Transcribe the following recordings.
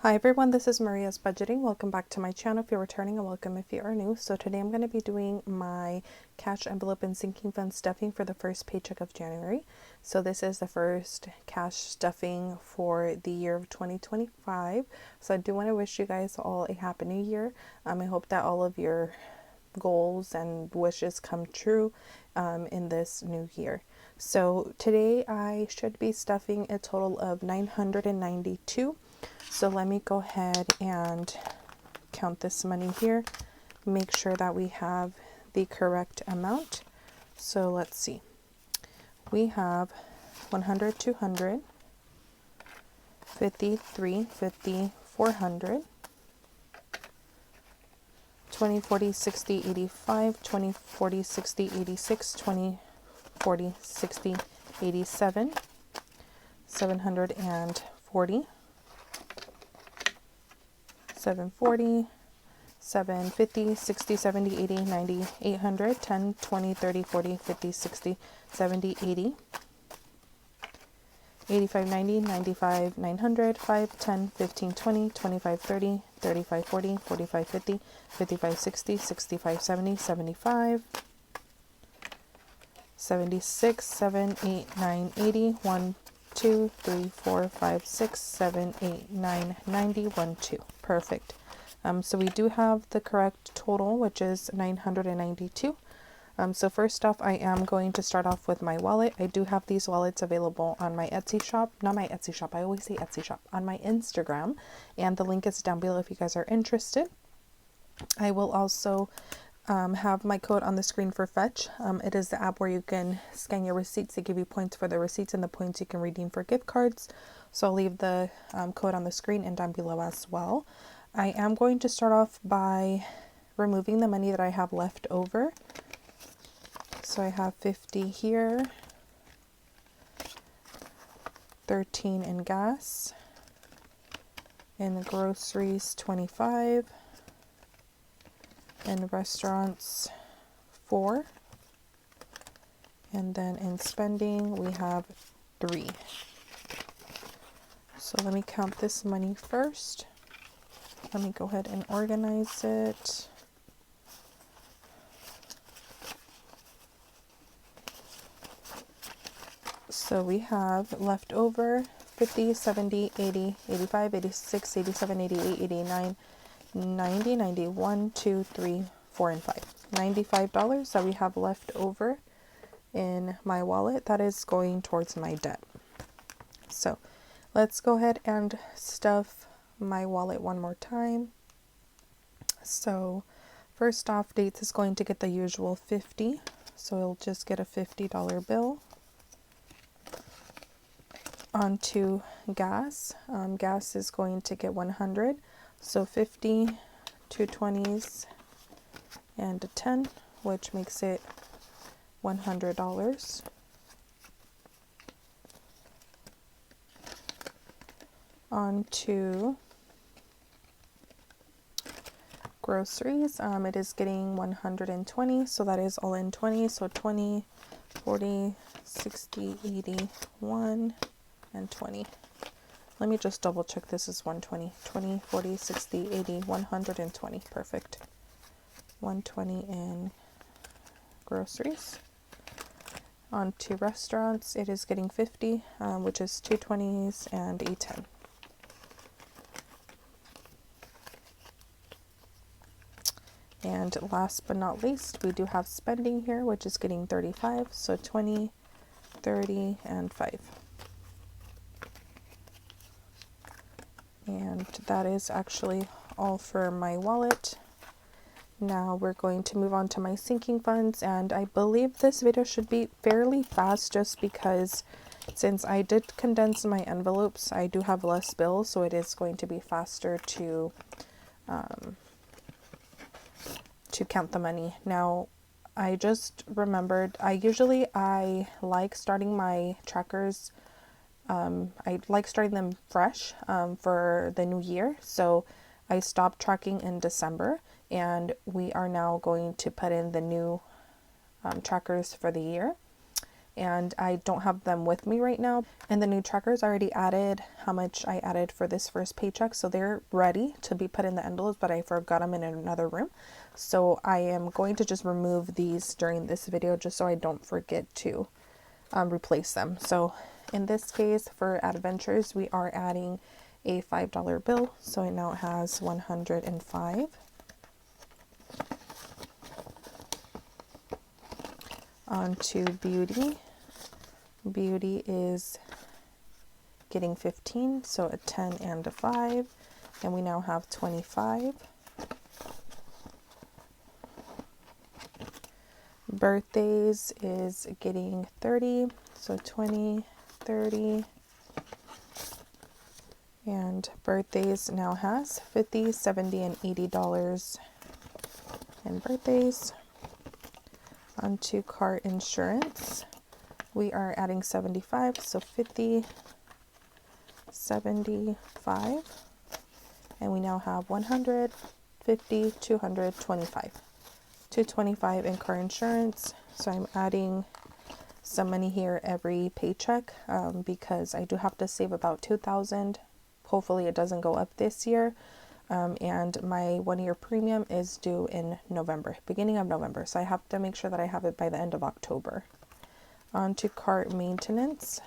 Hi everyone, this is Maria's Budgeting. Welcome back to my channel if you're returning, and welcome if you are new. So today I'm going to be doing my cash envelope and sinking fund stuffing for the first paycheck of January. So this is the first cash stuffing for the year of 2025. So I do want to wish you guys all a happy new year. I hope that all of your goals and wishes come true in this new year. So today I should be stuffing a total of 992. So let me go ahead and count this money here, make sure that we have the correct amount. So let's see. We have 100, 200, 50, 3, 50, 400, 20, 40, 60, 85, 20, 40, 60, 86, 20, 40, 60, 87, 740, 740, 750, 60, 70, 80, 90, 800, 10, 20, 30, 40, 50, 60, 70, 80, 85, 90, 95, 900, 5, 10, 15, 20, 25, 30, 35, 40, 45, 50, 55, 60, 65, 70, 75, 76, 7, 8, 9, 80, 1, 2, 3, 4, 5, 6, 7, 8, 9, 90, 1, 2. Perfect. So we do have the correct total, which is 992. So first off, I am going to start off with my wallet. I do have these wallets available on my Etsy shop. Not my Etsy shop, I always say Etsy shop. On my Instagram. And the link is down below if you guys are interested. I will also have my code on the screen for Fetch. It is the app where you can scan your receipts. They give you points for the receipts, and the points you can redeem for gift cards. So I'll leave the code on the screen and down below as well. I am going to start off by removing the money that I have left over. So I have 50 here, 13 in gas, in the groceries 25, in restaurants 4, and then in spending we have 3. So let me count this money first. Let me go ahead and organize it. So we have left over 50, 70, 80, 85, 86, 87, 88, 89, 90, 91, 2, 3, 4, and 5. $95 that we have left over in my wallet. That is going towards my debt. So let's go ahead and stuff my wallet one more time. So first off, Dates is going to get the usual 50. So he'll just get a $50 bill. Onto gas. Gas is going to get 100. So 50, 2 20s, and a 10, which makes it $100. Onto groceries. It is getting 120, so that is all in 20. So 20, 40, 60, 80, 1, and 20. Let me just double check this is 120. 20, 40, 60, 80, 120. Perfect. 120 in groceries. On to restaurants, it is getting 50, which is 2 20s and a 10. And last but not least, we do have spending here, which is getting 35. So 20, 30, and 5. And that is actually all for my wallet. Now we're going to move on to my sinking funds, and I believe this video should be fairly fast just because since I did condense my envelopes, I do have less bills, so it is going to be faster to count the money. Now I just remembered I like starting my trackers. I like starting them fresh for the new year. So I stopped tracking in December, and we are now going to put in the new trackers for the year. and I don't have them with me right now. And the new trackers already added how much I added for this first paycheck, so they're ready to be put in the envelopes, but I forgot them in another room. So I am going to just remove these during this video just so I don't forget to replace them. So in this case, for adventures, we are adding a $5 bill, so it now has 105. On to beauty. Beauty is getting 15, so a 10 and a 5, and we now have 25. Birthdays is getting 30, so 20, 30, and birthdays now has 50, 70, and $80 in birthdays. Onto car insurance, we are adding 75, so 50, 75, and we now have 100, 50, 225. 225 in car insurance. So I'm adding some money here every paycheck because I do have to save about $2,000. Hopefully it doesn't go up this year. And my 1 year premium is due in November, beginning of November. So I have to make sure that I have it by the end of October. On to car maintenance.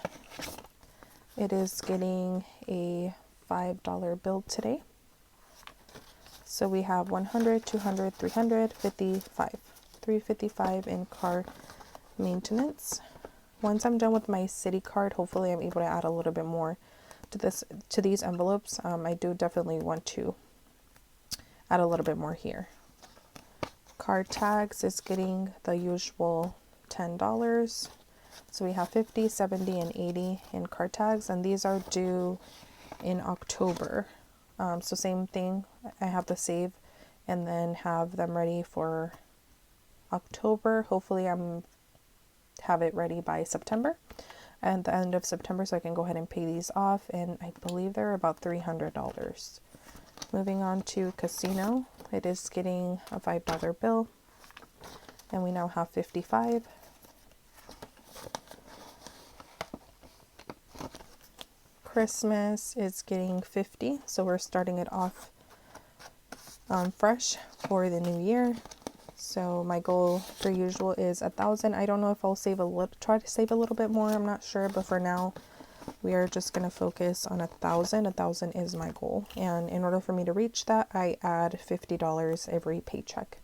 It is getting a $5 bill today. So we have 100, 200, 300, 55, 355 in car maintenance. Once I'm done with my city card, hopefully I'm able to add a little bit more to these envelopes. I do definitely want to add a little bit more here. Car tags is getting the usual $10. So we have 50, 70, and 80 in car tags, and these are due in October. So same thing, I have to save and then have them ready for October. Hopefully have it ready by September, and the end of September, so I can go ahead and pay these off, and I believe they're about $300. Moving on to casino, it is getting a $5 bill, and we now have 55. Christmas is getting 50, so we're starting it off fresh for the new year. So my goal per usual is 1,000. I don't know if I'll try to save a little bit more. I'm not sure, but for now we are just going to focus on 1,000. 1,000 is my goal, and in order for me to reach that, I add $50 every paycheck.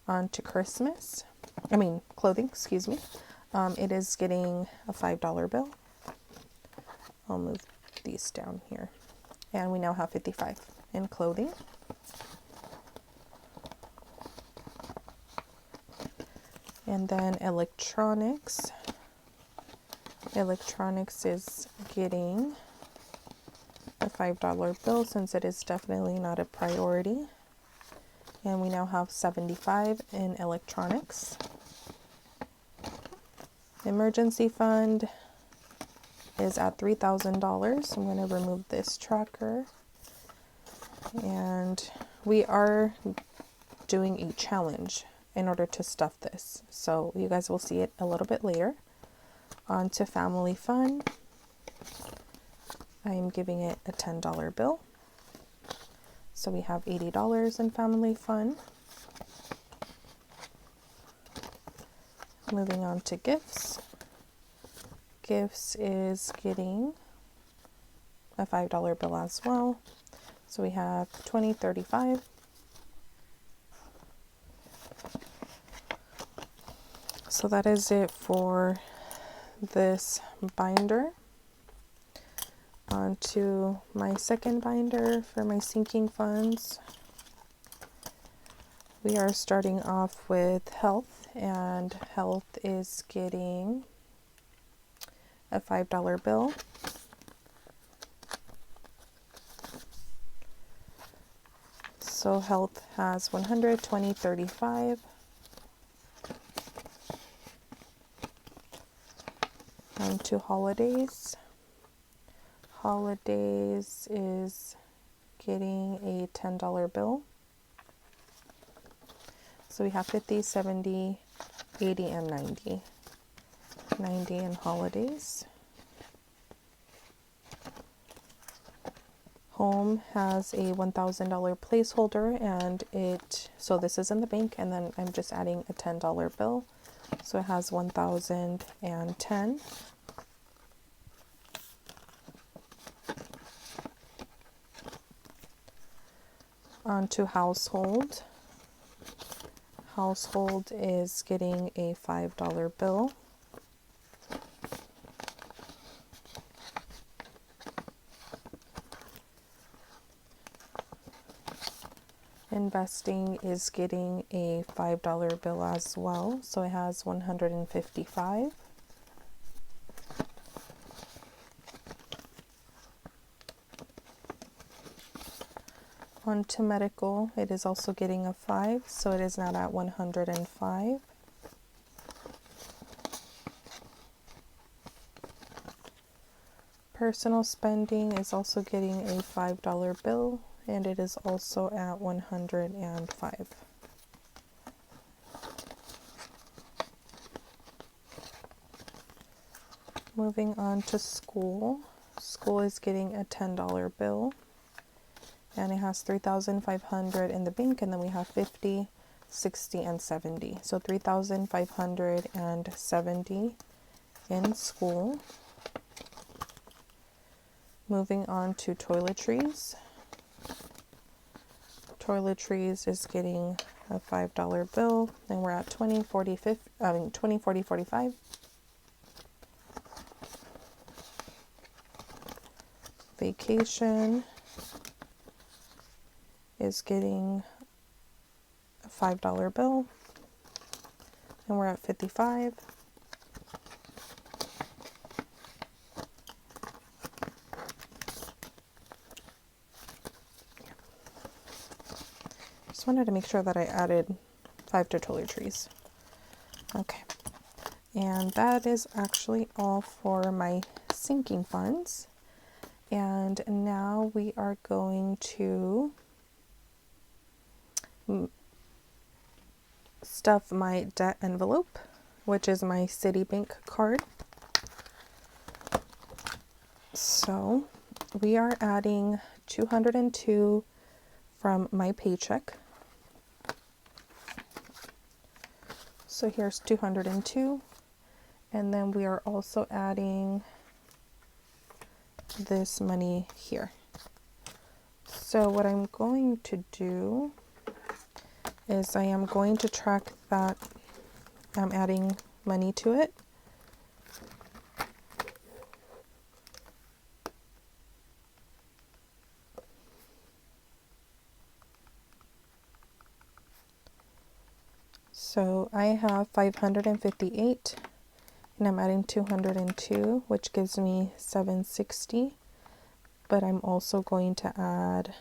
On to clothing, excuse me. It is getting a $5 bill. I'll move these down here, and we now have 55 in clothing. And then electronics is getting a $5 bill, since it is definitely not a priority, and we now have 75 in electronics. Emergency fund is at $3,000. I'm going to remove this tracker, and we are doing a challenge in order to stuff this, so you guys will see it a little bit later. On to family fun, I am giving it a $10 bill, so we have $80 in family fun. Moving on to gifts. Gifts is getting a $5 bill as well, so we have 20, 35. So that is it for this binder. On to my second binder for my sinking funds. We are starting off with health, and health is getting a $5 bill. So health has 100, 20, 35. On to holidays. Holidays is getting a $10 bill. So we have 50, 70, 80, and 90. $90 in holidays. Home has a $1,000 placeholder, and so this is in the bank, and then I'm just adding a $10 bill. So it has 1,010. On to household. Household is getting a $5 bill. Investing is getting a $5 bill as well, so it has 155. On to medical, it is also getting a 5, so it is now at 105. Personal spending is also getting a $5 bill, and it is also at 105. Moving on to school. School is getting a $10 bill, and it has 3,500 in the bank, and then we have 50, 60, and 70. So 3,570 in school. Moving on to toiletries. Toiletries is getting a $5 bill, and we're at 20, 40, 45. Vacation is getting a $5 bill, and we're at 55. Just wanted to make sure that I added 5 to toiletries. Okay, and that is actually all for my sinking funds. And now we are going to stuff my debt envelope, which is my Citibank card. So we are adding 202 from my Paycheck. So here's 202, and then we are also adding this money here. So what I'm going to do is I am going to track that I'm adding money to it. So I have 558, and I'm adding 202, which gives me 760. But I'm also going to add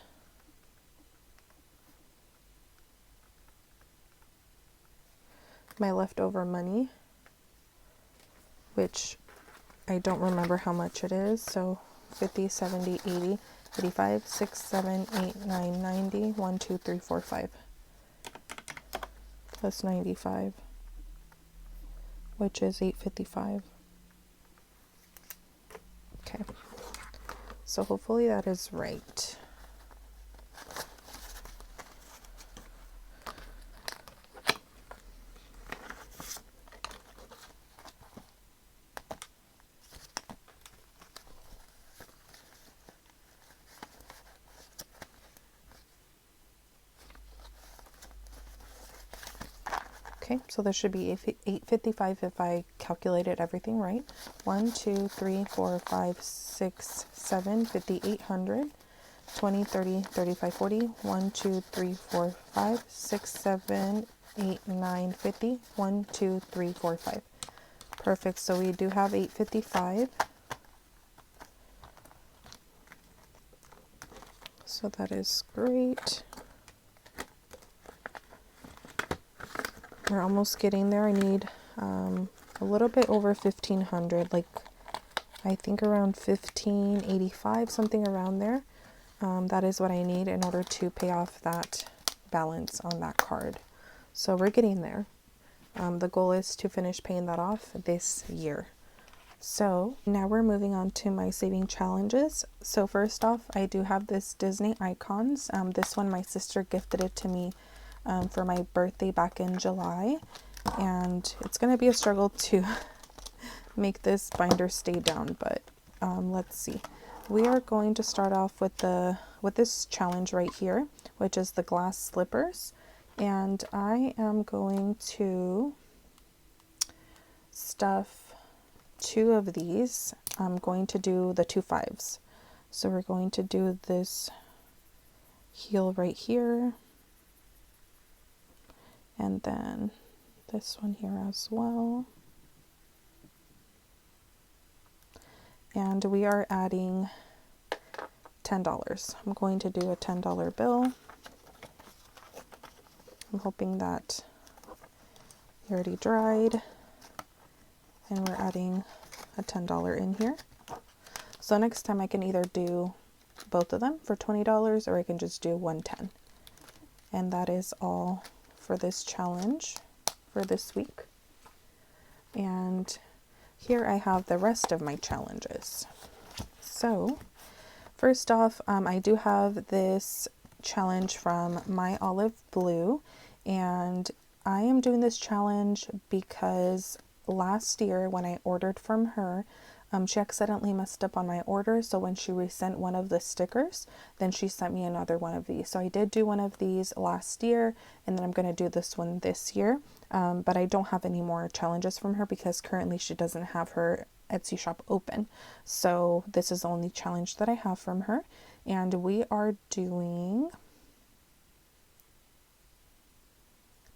my leftover money, which I don't remember how much it is. So 50, 70, 80, 85, 6, 7, 8, 9, 90, 1, 2, 3, 4, 5. Plus 95, which is 855. Okay, so hopefully that is right. Okay, so there should be 855 if I calculated everything right. 1, 2, 3, 4, 5, 6, 7, 50, 800, 20, 30, 35, 40, 1, 2, 3, 4, 5, 6, 7, 8, 9, 50, 1, 2, 3, 4, 5. Perfect, so we do have 855. So that is great. We're almost getting there. I need a little bit over 1,500, like I think around 1,585, something around there. That is what I need in order to pay off that balance on that card. So we're getting there. The goal is to finish paying that off this year. So now we're moving on to my saving challenges. So first off, I do have this Disney Icons. This one, my sister gifted it to me for my birthday back in July. And it's going to be a struggle to make this binder stay down, but let's see. We are going to start off with this challenge right here, which is the glass slippers. And I am going to stuff 2 of these. I'm going to do the 2 5s. So we're going to do this heel right here, and then this one here as well. And we are adding $10. I'm going to do a $10 bill. I'm hoping that it already dried. And we're adding a $10 in here. So next time I can either do both of them for $20 or I can just do 110. And that is all for this challenge for this week. And here I have the rest of my challenges. So first off, I do have this challenge from My Olive Blue, and I am doing this challenge because last year when I ordered from her, she accidentally messed up on my order. So when she resent one of the stickers, then she sent me another one of these. So I did do one of these last year, and then I'm going to do this one this year. But I don't have any more challenges from her because currently she doesn't have her Etsy shop open. So this is the only challenge that I have from her. And we are doing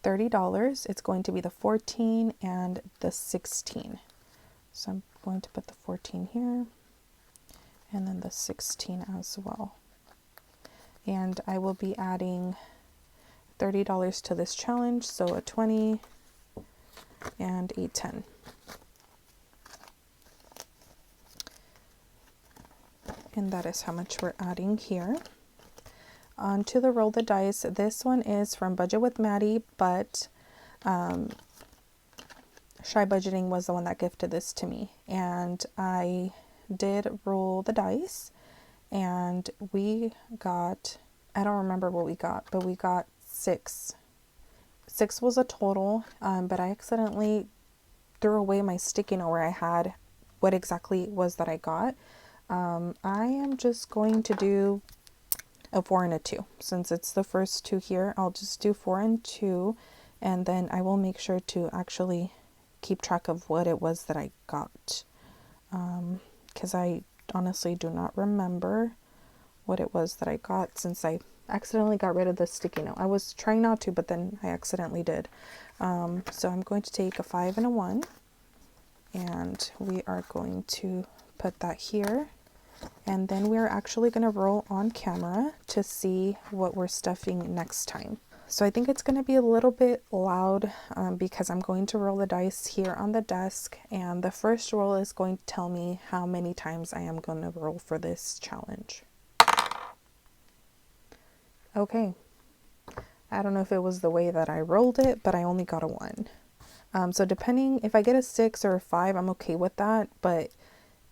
$30. It's going to be the 14 and the 16. So I'm going to put the 14 here and then the 16 as well. And I will be adding $30 to this challenge, so a 20 and a 10. And that is how much we're adding here. On to the roll the dice. This one is from Budget with Maddie, but Shy Budgeting was the one that gifted this to me. And I did roll the dice, and we got, I don't remember what we got, but we got 6. 6 was a total, but I accidentally threw away my sticky note where I had what exactly it was that I got. I am just going to do a 4 and a 2. Since it's the first 2 here, I'll just do 4 and 2, and then I will make sure to actually keep track of what it was that I got, because I honestly do not remember what it was that I got since I accidentally got rid of the sticky note. I was trying not to, but then I accidentally did. So I'm going to take a 5 and a 1, and we are going to put that here. And then we're actually going to roll on camera to see what we're stuffing next time. So I think it's going to be a little bit loud because I'm going to roll the dice here on the desk, and the first roll is going to tell me how many times I am going to roll for this challenge. Okay, I don't know if it was the way that I rolled it, but I only got a 1. So depending, if I get a 6 or a 5, I'm okay with that, but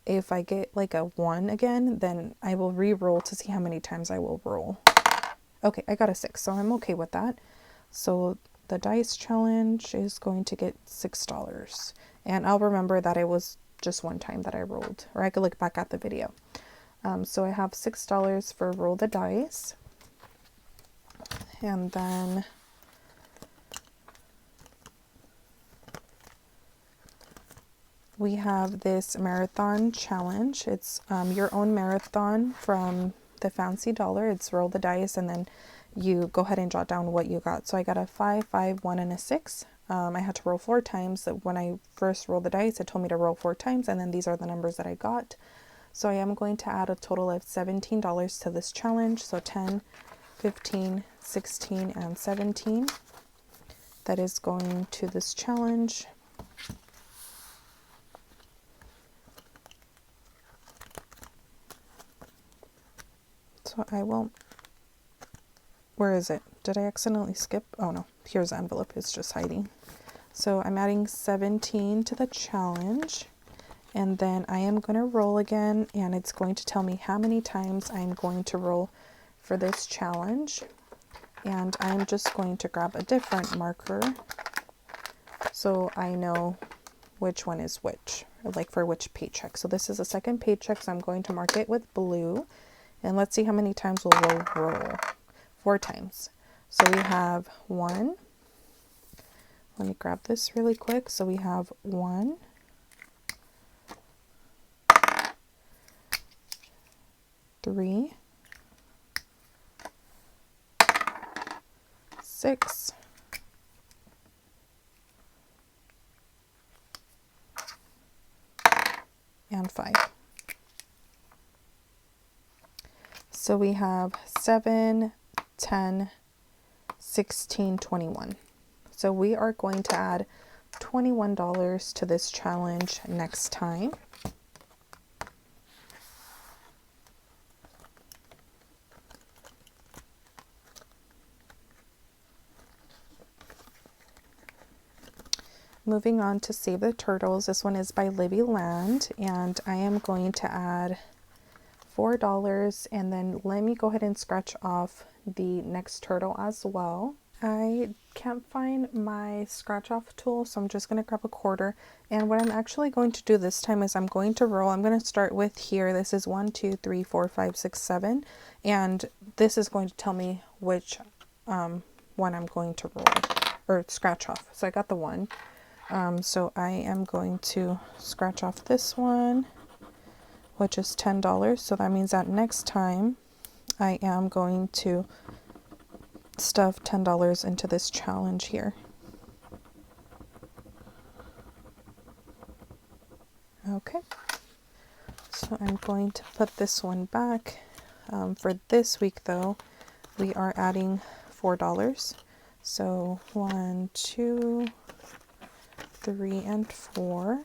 if I get like a 1 again, then I will re-roll to see how many times I will roll. Okay, I got a 6, so I'm okay with that. So the dice challenge is going to get $6. And I'll remember that it was just one time that I rolled, or I could look back at the video. So I have $6 for roll the dice. And then we have this marathon challenge. It's your own marathon from the Fancy Dollar. It's roll the dice, and then you go ahead and jot down what you got. So I got a 5, 5, 1, and a 6. I had to roll 4 times. When I first rolled the dice, it told me to roll 4 times, and then these are the numbers that I got. So I am going to add a total of $17 to this challenge. So 10, 15, 16, and 17. That is going to this challenge. So I will, where is it? Did I accidentally skip? Oh no, here's the envelope, it's just hiding. So I'm adding 17 to the challenge, and then I am going to roll again, and it's going to tell me how many times I'm going to roll for this challenge. And I'm just going to grab a different marker so I know which one is which, like for which paycheck. So this is the second paycheck, so I'm going to mark it with blue. And let's see how many times we'll roll. 4 times. So we have 1. Let me grab this really quick. So we have 1, 3, 6, and 5. So we have 7, 10, 16, 21. So we are going to add $21 to this challenge next time. Moving on to Save the Turtles. This one is by Libby Land, and I am going to add $4, and then let me go ahead and scratch off the next turtle as well. I can't find my scratch off tool, so I'm just going to grab a quarter, and what I'm actually going to do this time is I'm going to roll. I'm going to start with here. This is 1, 2, 3, 4, 5, 6, 7, and this is going to tell me which one I'm going to roll or scratch off. So I got the 1. So I am going to scratch off this one, which is $10. So that means that next time I am going to stuff $10 into this challenge here. Okay. So I'm going to put this one back. For this week though, we are adding $4. So 1, 2, 3, and 4.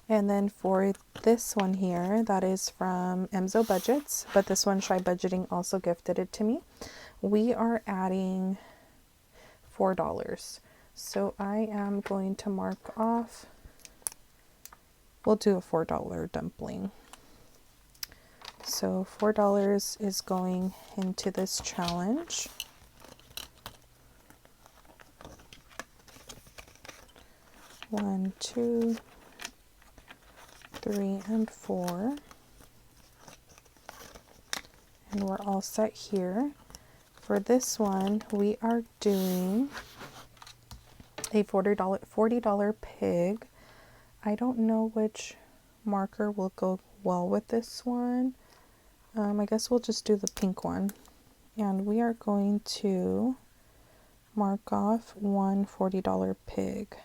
And then for this one here, that is from Emzo Budgets, but this one Shy Budgeting also gifted it to me. We are adding $4. So I am going to mark off, we'll do a $4 dumpling. So $4 is going into this challenge. One, 2, 3, and 4. And we're all set here. For this one, we are doing a $40 pig. I don't know which marker will go well with this one. I guess we'll just do the pink one. And we are going to mark off one $40 pig.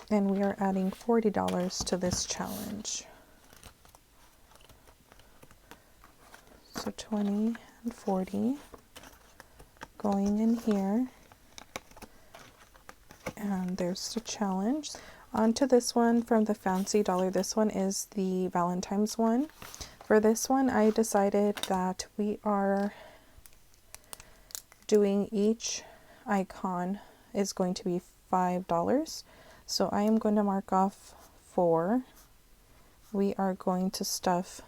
And we are adding $40 to this challenge. So 20 and 40 going in here. And there's the challenge. On to this one from the Fancy Dollar. This one is the Valentine's one. For this one, I decided that we are doing each icon is going to be $5. So I am going to mark off 4. We are going to stuff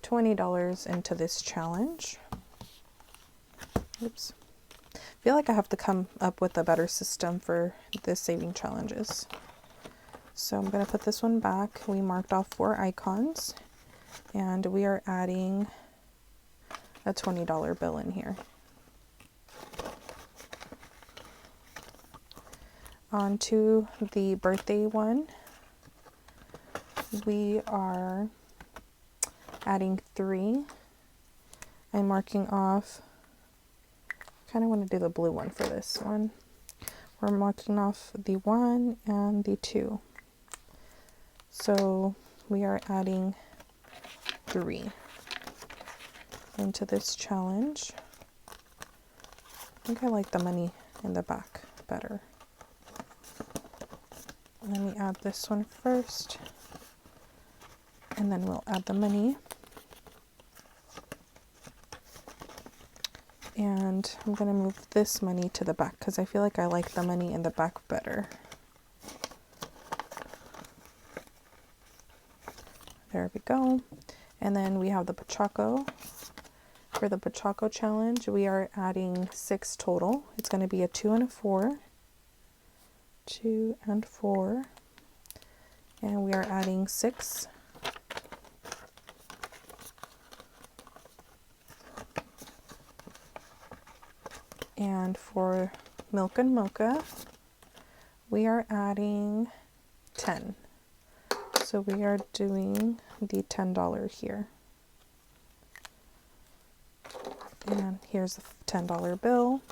$20 into this challenge. Oops. I feel like I have to come up with a better system for this saving challenges. So I'm going to put this one back. We marked off 4 icons, and we are adding a $20 bill in here. On to the birthday one. We are adding 3. I'm marking off, kind of want to do the blue one for this one. We're marking off the 1 and the 2. So we are adding 3 into this challenge. I think I like the money in the back better. Let me add this one first, and then we'll add the money. And I'm going to move this money to the back because I feel like I like the money in the back better. There we go. And then we have the Pachaco. For the Pachaco challenge, we are adding 6 total. It's going to be a 2 and a 4. 2 and 4. And we are adding 6. And for Milk and Mocha, we are adding 10. So we are doing the $10 here. And here's the $10 bill.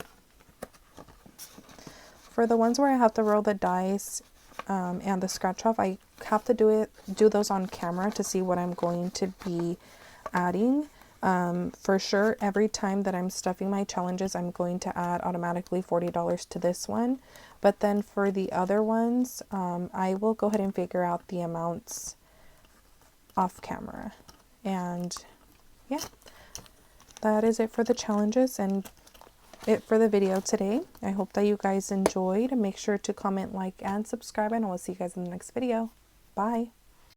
For the ones where I have to roll the dice and the scratch off, I have to do those on camera to see what I'm going to be adding. For sure, every time that I'm stuffing my challenges, I'm going to add automatically $40 to this one. But then for the other ones, I will go ahead and figure out the amounts off camera. And yeah, that is it for the challenges and it for the video today. I hope that you guys enjoyed. Make sure to comment, like, and subscribe, and I will see you guys in the next video. Bye.